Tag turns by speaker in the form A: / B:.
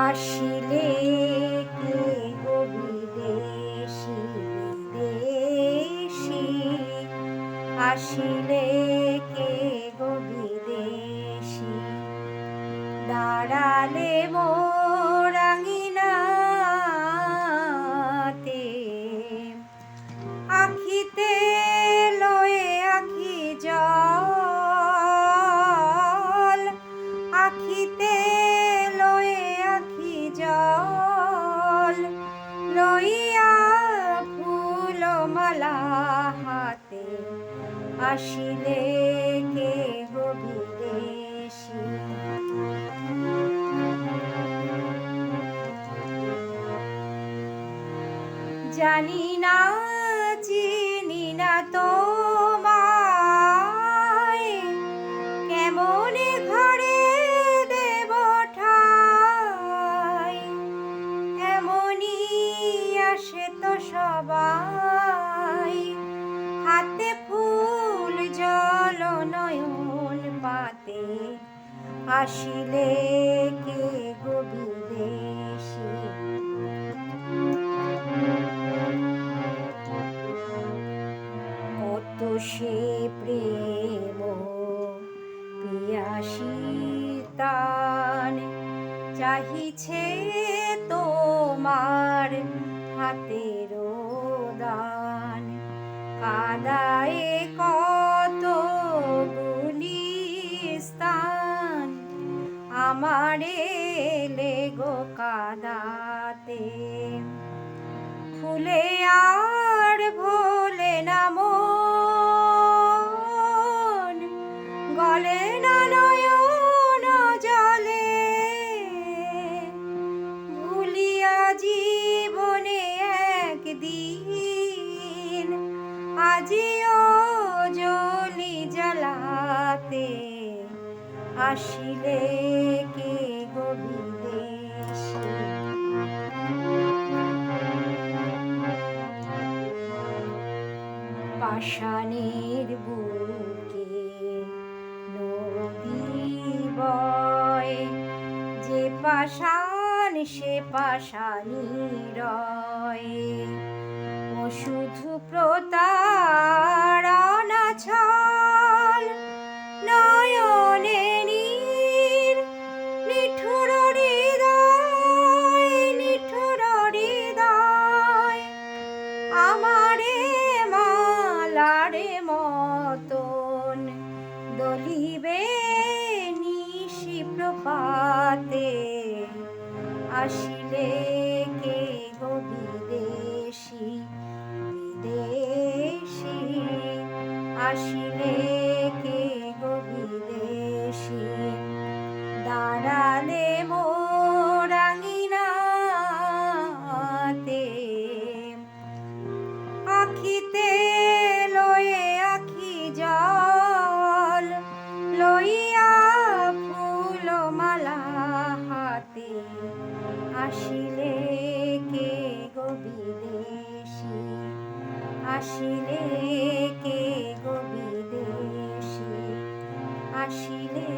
A: আসিলে কে গো বিদেশি বিদেশি, আসিলে কে গো বিদেশি, দাঁড়ালে মোর আঙিনাতে, আখিতে লয়ে আখি জল, আখিতে লয়ে আখি জল, লইয়া ফুল মালা হাতে, আসিলে কে গো বিদেশি। জানি না চিনি না তোমায়, কেমনে ঘরে দেব ঠাই, এমনি আসে তো সবাই, হাতে ফুল জল নয়ন পাতে, আসিলে কে গো বিদেশি। কত সে প্রেম পিয়াসী তান, চাহিছে তোমার হাতের দান, কাদায়ে কত গুলিস্তান, আমারে লেগো কাদাতে, ফুলে আর ভোলে না মন, গলে না নয়ন জলে, ভুলিয়া জীবনে একদিন, আজিও জ্বলি জ্বালাতে, আসিলে কে গো বিদেশি। পাষাণের বুকে নদী বয়, যে পাষাণ সে পাষাণী রয়, ও শুধু প্রতারণা ছল, নয়নে নীর নিঠুর হৃদয়, নিঠুর হৃদয়, আমারে মালারে মতন দলিবে নিশি প্রপাতে, আসিলে কে গো বিদেশি বিদেশি, আসিলে কে গো বিদেশি, দাঁড়ালে মোর আঙিনাতে, আখিতে লয়ে আখি জল, লইয়া ফুল মালা হাতে, আসিলে কে গো বিদেশি, আসিলে কে গো বিদেশি, আসিলে